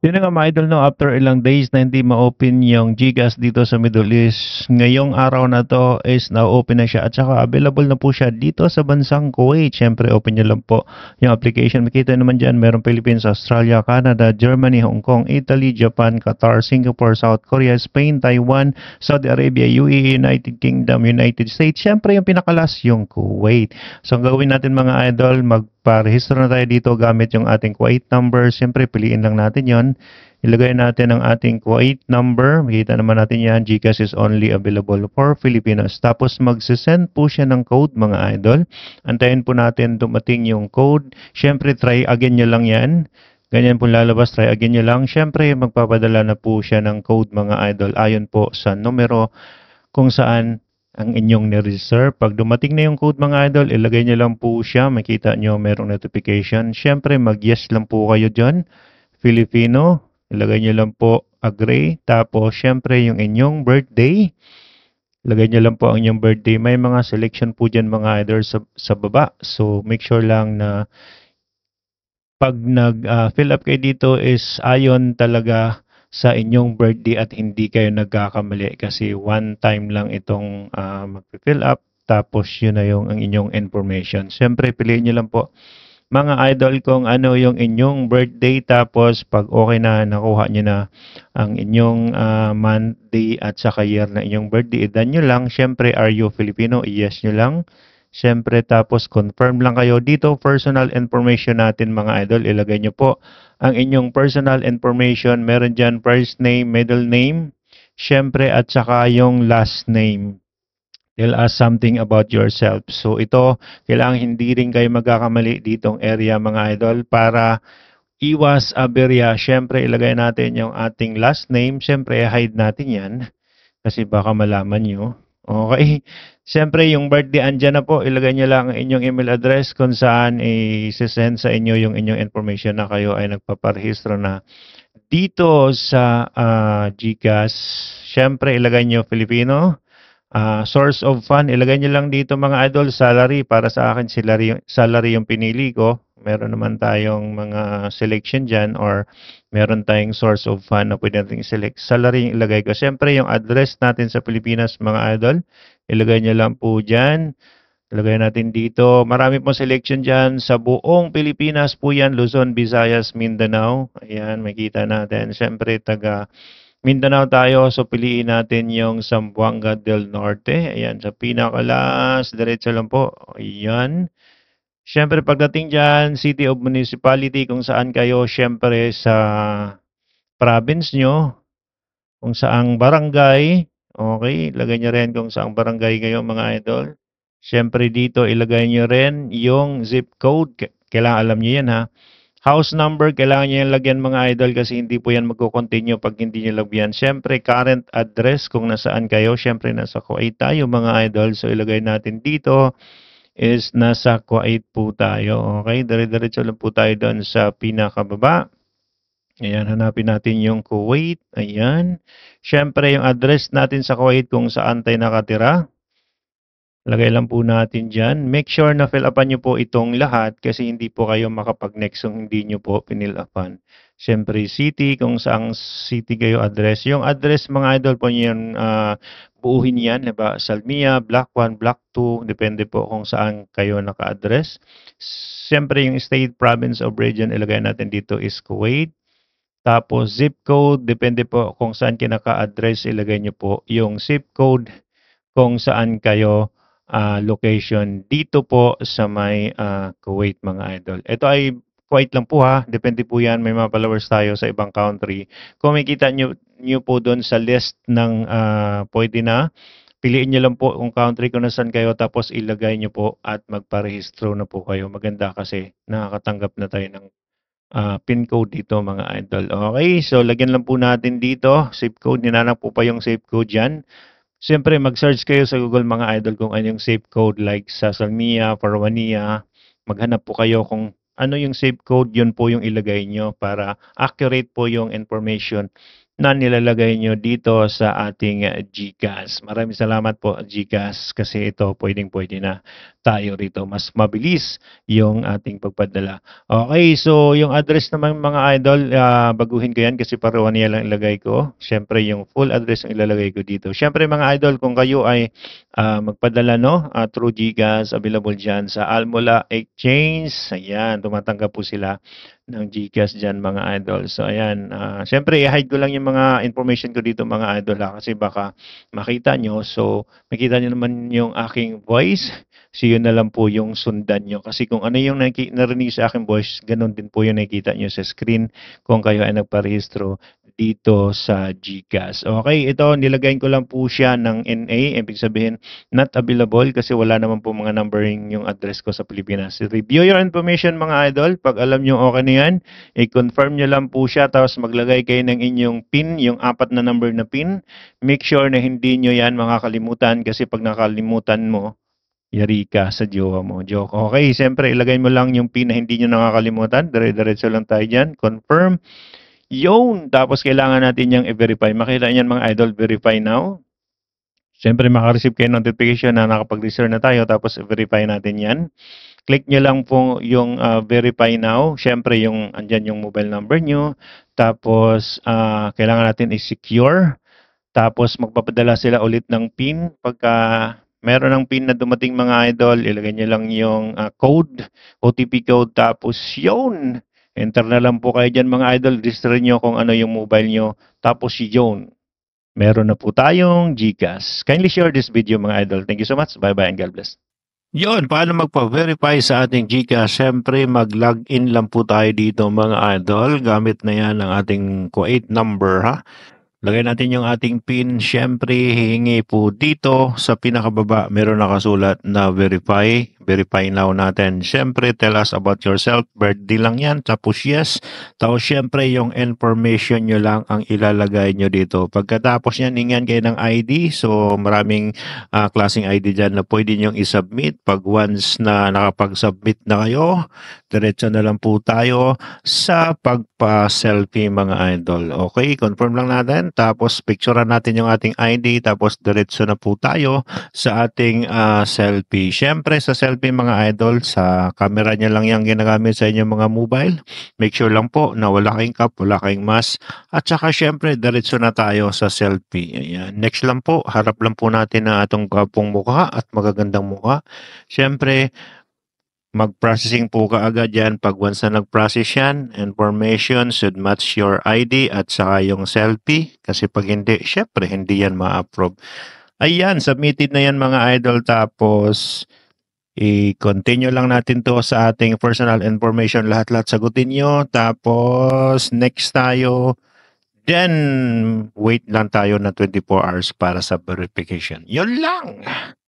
Yun na nga mga idol, no, after ilang days na hindi ma-open yung GCash dito sa Middle East, ngayong araw na to is na-open na siya at saka available na po siya dito sa bansang Kuwait. Siyempre, open nyo lang po yung application. Makita naman dyan, meron Philippines, Australia, Canada, Germany, Hong Kong, Italy, Japan, Qatar, Singapore, South Korea, Spain, Taiwan, Saudi Arabia, UAE, United Kingdom, United States. Siyempre, yung pinakalas, yung Kuwait. So, ang gagawin natin mga idol, magparehistro na tayo dito gamit yung ating Kuwait number. Siyempre, piliin lang natin yon. Ilagay natin ang ating Kuwait number. Makita naman natin yan. GCash is only available for Filipinos. Tapos magsisend po siya ng code mga idol. Antayin po natin dumating yung code. Siyempre try again nyo lang yan. Ganyan po lalabas. Try again nyo lang. Siyempre magpapadala na po siya ng code mga idol. Ayon po sa numero kung saan ang inyong ni-reserve. Pag dumating na yung code mga idol, ilagay nyo lang po siya. Makita nyo merong notification. Siyempre mag-yes lang po kayo dyan. Filipino, ilagay nyo lang po agree. Tapos, syempre, yung inyong birthday. Ilagay nyo lang po ang inyong birthday. May mga selection po dyan mga either sa baba. So, make sure lang na pag nag-fill up kayo dito is ayon talaga sa inyong birthday at hindi kayo nagkakamali kasi one time lang itong mag-fill up tapos yun na yung ang inyong information. Siyempre, piliin nyo lang po mga idol kung ano yung inyong birthday tapos pag okay na nakuha nyo na ang inyong month, day at saka year na inyong birthday, idan nyo lang. Siyempre, are you Filipino? Yes nyo lang. Siyempre, tapos confirm lang kayo. Dito, personal information natin mga idol. Ilagay nyo po ang inyong personal information. Meron dyan first name, middle name, siyempre at saka yung last name. Tell us something about yourself. So ito, kailangan hindi rin kayo magkakamali ditong area mga idol para iwas aberya. Siyempre, ilagay natin yung ating last name. Siyempre, hide natin yan kasi baka malaman nyo. Okay. Siyempre, yung birthday andyan na po. Ilagay nyo lang ang inyong email address kung saan i-send sa inyo yung inyong information na kayo ay nagpaparehistro na dito sa GCash. Siyempre, ilagay nyo Filipino. Source of fund, ilagay nyo lang dito mga idol, salary. Para sa akin, salary yung pinili ko. Meron naman tayong mga selection dyan or meron tayong source of fund na pwede natin select. Salary yung ilagay ko. Siyempre, yung address natin sa Pilipinas mga idol, ilagay nyo lang po dyan. Ilagay natin dito. Marami pong selection dyan. Sa buong Pilipinas po yan. Luzon, Visayas, Mindanao. Ayan, makita natin. Siyempre, taga Mindanao tayo, so piliin natin yung Zamboanga del Norte. Ayan, sa pinakalas, diretso lang po. Ayan. Siyempre, pagdating dyan, City of Municipality, kung saan kayo, siyempre, sa province nyo, kung saang barangay, okay, ilagay nyo rin kung saang barangay kayo, mga idol. Siyempre, dito, ilagay nyo rin yung zip code. Kailangan alam nyo yan, ha. House number, kailangan nyo yung lagyan mga idol kasi hindi po yan magko-continue pag hindi nyo lagyan. Siyempre, current address kung nasaan kayo. Siyempre, nasa Kuwait tayo mga idol. So, ilagay natin dito is nasa Kuwait po tayo. Okay, dire-diretso lang po tayo doon sa pinakababa. Ayan, hanapin natin yung Kuwait. Ayan. Siyempre, yung address natin sa Kuwait kung saan tayo nakatira. Lagay lang po natin dyan. Make sure na fill upan nyo po itong lahat kasi hindi po kayo makapag-next kung hindi nyo po pinil upan. Siyempre, city, kung saang city kayo address. Yung address, mga idol po nyo yun, buuhin yan. Diba? Salmia, Block 1, Block 2, depende po kung saan kayo naka-address. Siyempre, yung state, province, of region, ilagay natin dito is Kuwait. Tapos, zip code, depende po kung saan kayo naka-address, ilagay nyo po yung zip code kung saan kayo location dito po sa may Kuwait mga idol. Ito ay Kuwait lang po ha. Depende po yan. May mga followers tayo sa ibang country. Kung makikita nyo po doon sa list ng pwede na, piliin nyo lang po kung country kung nasan kayo tapos ilagay nyo po at magparehistro na po kayo. Maganda kasi nakakatanggap na tayo ng pin code dito mga idol. Okay, so lagyan lang po natin dito. Zip code, ninanap po pa yung zip code dyan. Siyempre, mag-search kayo sa Google mga idol kung ano yung safe code like sa Salmia, Parwania. Maghanap po kayo kung ano yung safe code, yun po yung ilagay nyo para accurate po yung information na nilalagay nyo dito sa ating GCash. Maraming salamat po GCash kasi ito pwedeng-pwede na tayo rito. Mas mabilis yung ating pagpadala. Okay, so yung address naman mga idol, baguhin ko yan kasi pareho niya lang ilagay ko. Siyempre yung full address ang ilalagay ko dito. Siyempre mga idol, kung kayo ay magpadala no, through GCash, available dyan sa Almola Exchange. Ayan, tumatanggap po sila ng GCash dyan mga idol. So ayan, syempre i-hide ko lang yung mga information ko dito mga idol kasi baka makita nyo. So makita nyo naman yung aking voice. So yun na lang po yung sundan nyo. Kasi kung ano yung narinig sa aking voice, ganun din po yung nakikita nyo sa screen kung kayo ay nagparehistro dito sa GCash. Okay, ito nilagay ko lang po siya ng NA, ibig sabihin not available kasi wala naman po mga numbering yung address ko sa Pilipinas. Review your information mga idol. Pag alam nyo okay na yan, i-confirm nyo lang po siya tapos maglagay kayo ng inyong PIN, yung 4 na number na PIN. Make sure na hindi nyo yan makakalimutan kasi pag nakalimutan mo, yari ka sa jowa mo. Joke. Okay, siyempre ilagay mo lang yung PIN na hindi nyo nakakalimutan. Dire-diretso lang tayo dyan. Confirm. Yun! Tapos kailangan natin yung i-verify. Makita niyan mga idol, verify now. Siyempre, makareceive kayo ng notification na nakapag-reserve na tayo tapos verify natin yan. Click nyo lang po yung verify now. Siyempre, yung andyan yung mobile number nyo. Tapos, kailangan natin i-secure. Tapos, magpapadala sila ulit ng PIN. Pagka meron ng PIN na dumating mga idol, ilagay nyo lang yung code, OTP code. Tapos, yun! Enter na lang po kayo dyan mga idol. Register nyo kung ano yung mobile nyo. Tapos, yun! Meron na po tayong GCash. Kindly share this video mga idol. Thank you so much. Bye-bye and God bless. Yun, paano magpa-verify sa ating GCash? Siyempre, mag-login lang po tayo dito mga idol. Gamit na yan ang ating Kuwait number ha. Lagay natin yung ating PIN. Siyempre, hihingi po dito sa pinakababa. Meron nakasulat na verify. Verify now natin. Siyempre, tell us about yourself. Birthday lang yan. Tapos yes. Tapos siyempre, yung information nyo lang ang ilalagay nyo dito. Pagkatapos yan, hingan kayo ng ID. So, maraming klaseng ID dyan na pwede nyo i-submit. Pag once na nakapag-submit na kayo, diretso na lang po tayo sa pagpa-selfie mga idol. Okay, confirm lang natin. Tapos picturean natin yung ating ID. Tapos diretso na po tayo sa ating selfie. Siyempre sa selfie mga idol, sa camera niya lang yung ginagamit sa inyong mga mobile. Make sure lang po na wala kayong cap, wala kayong mask. At saka siyempre diretso na tayo sa selfie. Ayan. Next lang po, harap lang po natin ang atong gwapong mukha at magagandang mukha. Siyempre, mag-processing po kaagad yan. Pag once na nag-process yan, information should match your ID at saka yung selfie. Kasi pag hindi, syempre hindi yan ma-approve. Ayan, submitted na yan mga idol. Tapos, i-continue lang natin to sa ating personal information. Lahat-lahat sagutin nyo. Tapos, next tayo. Then, wait lang tayo na 24 hours para sa verification. Yun lang!